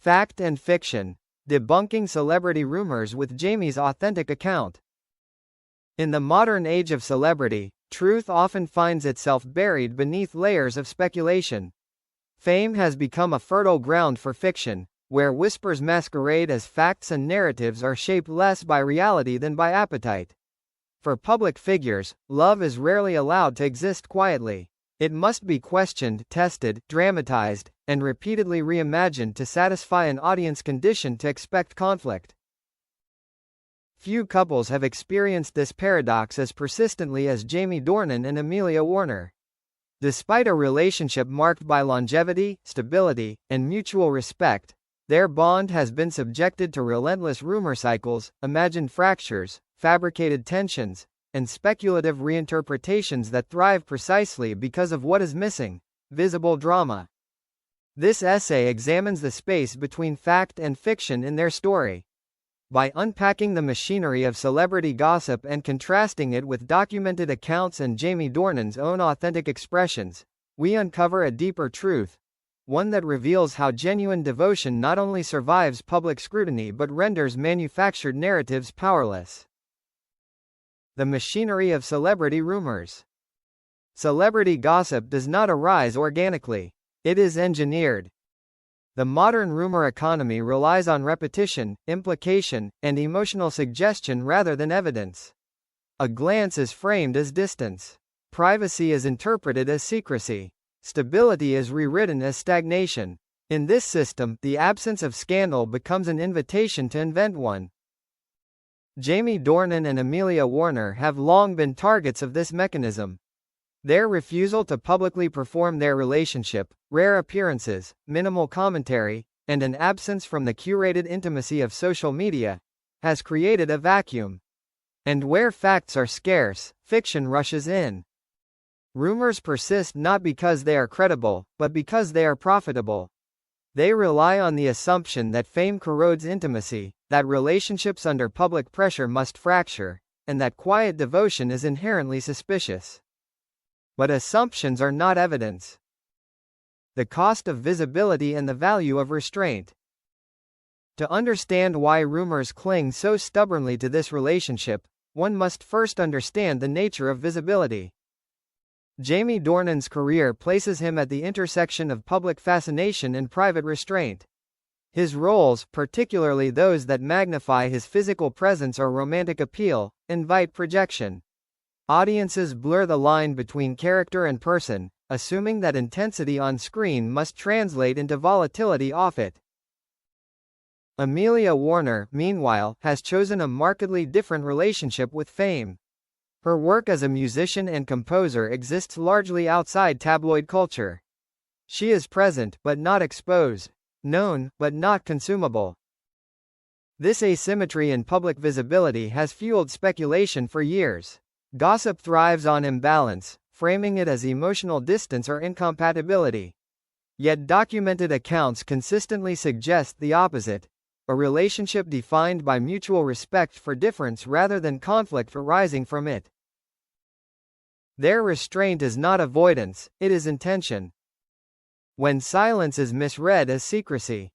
Fact and fiction. Debunking celebrity rumors with Jamie's authentic account. In the modern age of celebrity, truth often finds itself buried beneath layers of speculation. Fame has become a fertile ground for fiction, where whispers masquerade as facts and narratives are shaped less by reality than by appetite. For public figures, love is rarely allowed to exist quietly. It must be questioned, tested, dramatized, and repeatedly reimagined to satisfy an audience conditioned to expect conflict. Few couples have experienced this paradox as persistently as Jamie Dornan and Amelia Warner. Despite a relationship marked by longevity, stability, and mutual respect, their bond has been subjected to relentless rumor cycles, imagined fractures, fabricated tensions, and speculative reinterpretations that thrive precisely because of what is missing: visible drama. This essay examines the space between fact and fiction in their story. By unpacking the machinery of celebrity gossip and contrasting it with documented accounts and Jamie Dornan's own authentic expressions, we uncover a deeper truth, one that reveals how genuine devotion not only survives public scrutiny but renders manufactured narratives powerless. The machinery of celebrity rumors. Celebrity gossip does not arise organically. It is engineered. The modern rumor economy relies on repetition, implication, and emotional suggestion rather than evidence. A glance is framed as distance. Privacy is interpreted as secrecy. Stability is rewritten as stagnation. In this system, the absence of scandal becomes an invitation to invent one. Jamie Dornan and Amelia Warner have long been targets of this mechanism. Their refusal to publicly perform their relationship, rare appearances, minimal commentary, and an absence from the curated intimacy of social media, has created a vacuum. And where facts are scarce, fiction rushes in. Rumors persist not because they are credible, but because they are profitable. They rely on the assumption that fame corrodes intimacy, that relationships under public pressure must fracture, and that quiet devotion is inherently suspicious. But assumptions are not evidence. The cost of visibility and the value of restraint. To understand why rumors cling so stubbornly to this relationship, one must first understand the nature of visibility. Jamie Dornan's career places him at the intersection of public fascination and private restraint. His roles, particularly those that magnify his physical presence or romantic appeal, invite projection. Audiences blur the line between character and person, assuming that intensity on screen must translate into volatility off it. Amelia Warner, meanwhile, has chosen a markedly different relationship with fame. Her work as a musician and composer exists largely outside tabloid culture. She is present, but not exposed. Known, but not consumable. This asymmetry in public visibility has fueled speculation for years. Gossip thrives on imbalance, framing it as emotional distance or incompatibility. Yet documented accounts consistently suggest the opposite: a relationship defined by mutual respect for difference rather than conflict arising from it. Their restraint is not avoidance, it is intention. When silence is misread as secrecy.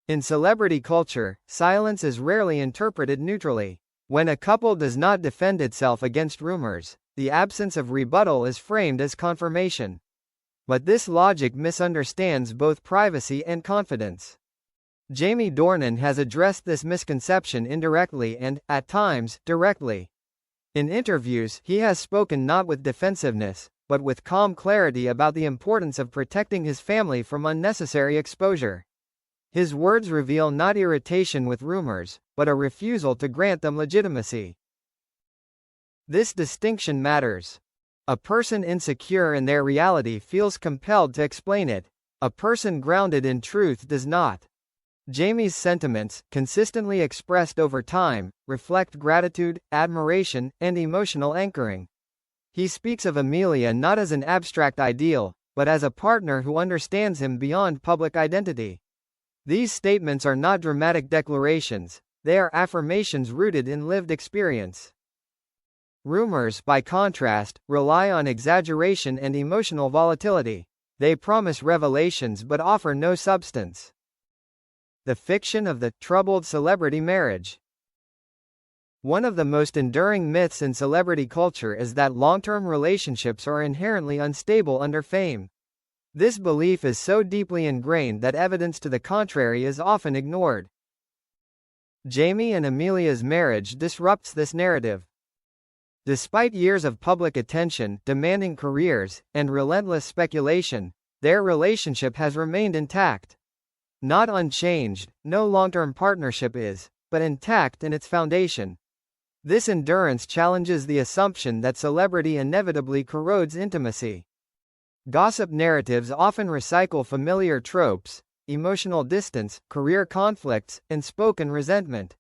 In celebrity culture, silence is rarely interpreted neutrally. When a couple does not defend itself against rumors, the absence of rebuttal is framed as confirmation. But this logic misunderstands both privacy and confidence. Jamie Dornan has addressed this misconception indirectly and, at times, directly. In interviews, he has spoken not with defensiveness, but with calm clarity about the importance of protecting his family from unnecessary exposure. His words reveal not irritation with rumors, but a refusal to grant them legitimacy. This distinction matters. A person insecure in their reality feels compelled to explain it. A person grounded in truth does not. Jamie's sentiments, consistently expressed over time, reflect gratitude, admiration, and emotional anchoring. He speaks of Amelia not as an abstract ideal, but as a partner who understands him beyond public identity. These statements are not dramatic declarations, they are affirmations rooted in lived experience. Rumors, by contrast, rely on exaggeration and emotional volatility. They promise revelations but offer no substance. The fiction of the troubled celebrity marriage. One of the most enduring myths in celebrity culture is that long-term relationships are inherently unstable under fame. This belief is so deeply ingrained that evidence to the contrary is often ignored. Jamie and Amelia's marriage disrupts this narrative. Despite years of public attention, demanding careers, and relentless speculation, their relationship has remained intact. Not unchanged, no long-term partnership is, but intact in its foundation. This endurance challenges the assumption that celebrity inevitably corrodes intimacy. Gossip narratives often recycle familiar tropes: emotional distance, career conflicts, and spoken resentment.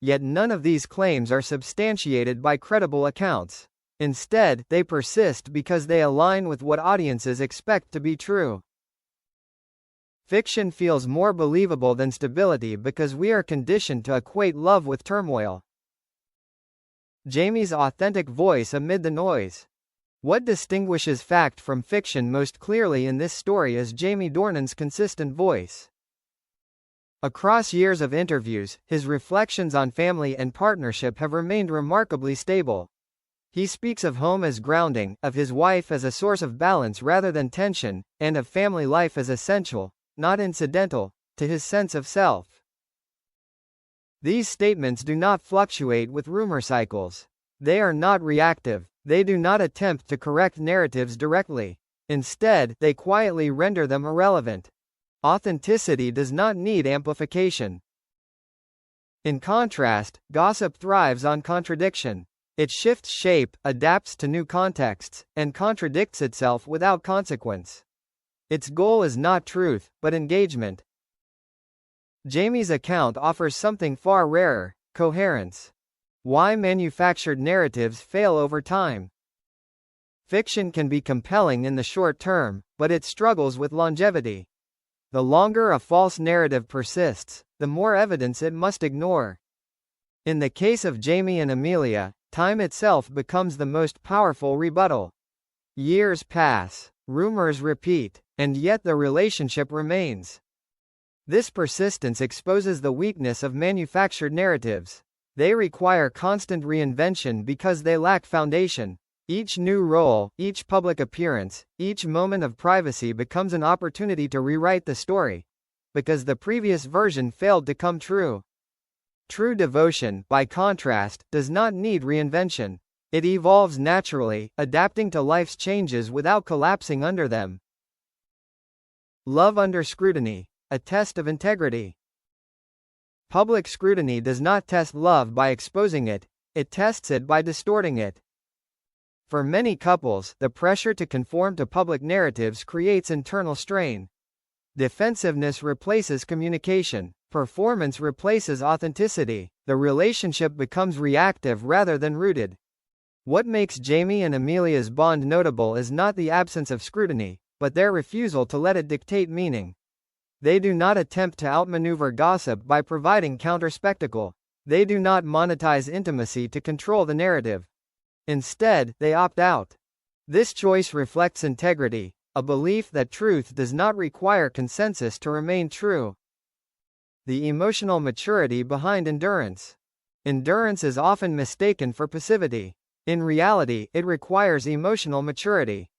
Yet none of these claims are substantiated by credible accounts. Instead, they persist because they align with what audiences expect to be true. Fiction feels more believable than stability because we are conditioned to equate love with turmoil. Jamie's authentic voice amid the noise. What distinguishes fact from fiction most clearly in this story is Jamie Dornan's consistent voice. Across years of interviews, his reflections on family and partnership have remained remarkably stable. He speaks of home as grounding, of his wife as a source of balance rather than tension, and of family life as essential, not incidental, to his sense of self. These statements do not fluctuate with rumor cycles. They are not reactive. They do not attempt to correct narratives directly. Instead, they quietly render them irrelevant. Authenticity does not need amplification. In contrast, gossip thrives on contradiction. It shifts shape, adapts to new contexts, and contradicts itself without consequence. Its goal is not truth, but engagement. Jamie's account offers something far rarer: coherence. Why manufactured narratives fail over time. Fiction can be compelling in the short term, but it struggles with longevity. The longer a false narrative persists, the more evidence it must ignore. In the case of Jamie and Amelia, time itself becomes the most powerful rebuttal. Years pass, rumors repeat, and yet the relationship remains. This persistence exposes the weakness of manufactured narratives. They require constant reinvention because they lack foundation. Each new role, each public appearance, each moment of privacy becomes an opportunity to rewrite the story, because the previous version failed to come true. True devotion, by contrast, does not need reinvention. It evolves naturally, adapting to life's changes without collapsing under them. Love under scrutiny, a test of integrity. Public scrutiny does not test love by exposing it, it tests it by distorting it. For many couples, the pressure to conform to public narratives creates internal strain. Defensiveness replaces communication. Performance replaces authenticity. The relationship becomes reactive rather than rooted. What makes Jamie and Amelia's bond notable is not the absence of scrutiny, but their refusal to let it dictate meaning. They do not attempt to outmaneuver gossip by providing counter-spectacle. They do not monetize intimacy to control the narrative. Instead, they opt out. This choice reflects integrity, a belief that truth does not require consensus to remain true. The emotional maturity behind endurance. Endurance is often mistaken for passivity. In reality, it requires emotional maturity.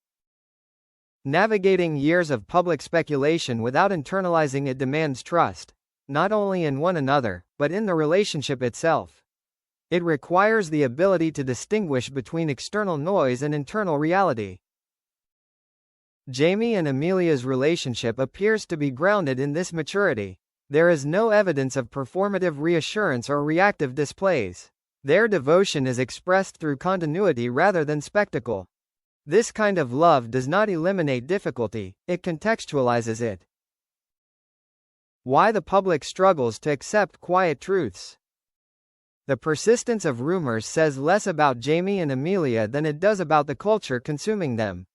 Navigating years of public speculation without internalizing it demands trust, not only in one another, but in the relationship itself. It requires the ability to distinguish between external noise and internal reality. Jamie and Amelia's relationship appears to be grounded in this maturity. There is no evidence of performative reassurance or reactive displays. Their devotion is expressed through continuity rather than spectacle. This kind of love does not eliminate difficulty, it contextualizes it. Why the public struggles to accept quiet truths. The persistence of rumors says less about Jamie and Amelia than it does about the culture consuming them.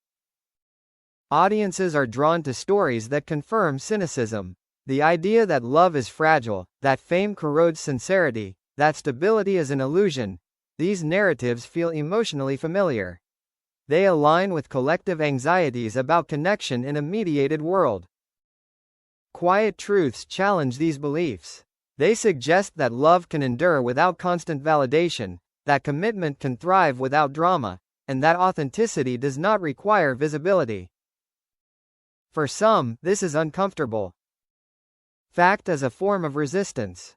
Audiences are drawn to stories that confirm cynicism. The idea that love is fragile, that fame corrodes sincerity, that stability is an illusion, these narratives feel emotionally familiar. They align with collective anxieties about connection in a mediated world. Quiet truths challenge these beliefs. They suggest that love can endure without constant validation, that commitment can thrive without drama, and that authenticity does not require visibility. For some, this is uncomfortable. Fact as a form of resistance.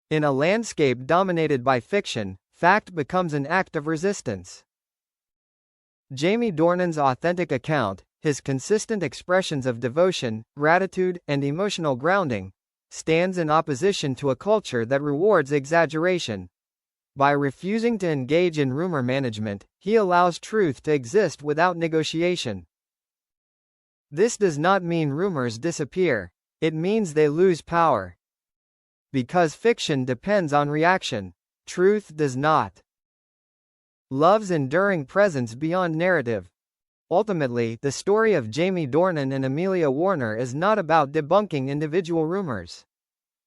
In a landscape dominated by fiction, fact becomes an act of resistance. Jamie Dornan's authentic account, his consistent expressions of devotion, gratitude, and emotional grounding, stands in opposition to a culture that rewards exaggeration. By refusing to engage in rumor management, he allows truth to exist without negotiation. This does not mean rumors disappear. It means they lose power. Because fiction depends on reaction, truth does not. Love's enduring presence beyond narrative. Ultimately, the story of Jamie Dornan and Amelia Warner is not about debunking individual rumors.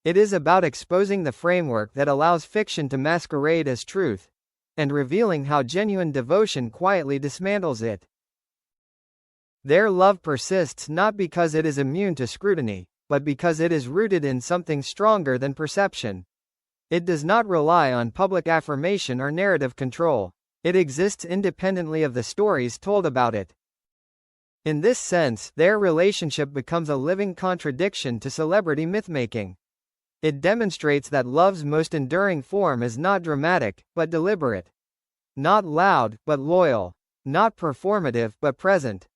It is about exposing the framework that allows fiction to masquerade as truth, and revealing how genuine devotion quietly dismantles it. Their love persists not because it is immune to scrutiny, but because it is rooted in something stronger than perception. It does not rely on public affirmation or narrative control. It exists independently of the stories told about it. In this sense, their relationship becomes a living contradiction to celebrity mythmaking. It demonstrates that love's most enduring form is not dramatic, but deliberate. Not loud, but loyal. Not performative, but present.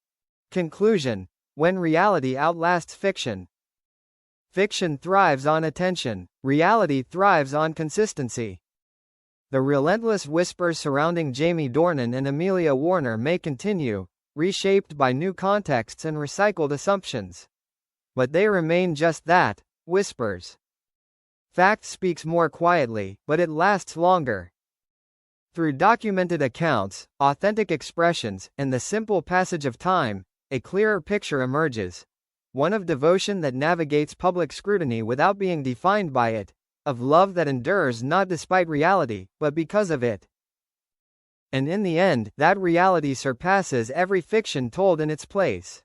Conclusion: when reality outlasts fiction. Fiction thrives on attention. Reality thrives on consistency. The relentless whispers surrounding Jamie Dornan and Amelia Warner may continue, reshaped by new contexts and recycled assumptions. But they remain just that, whispers. Fact speaks more quietly, but it lasts longer. Through documented accounts, authentic expressions, and the simple passage of time, a clearer picture emerges. One of devotion that navigates public scrutiny without being defined by it. Of love that endures not despite reality, but because of it. And in the end, that reality surpasses every fiction told in its place.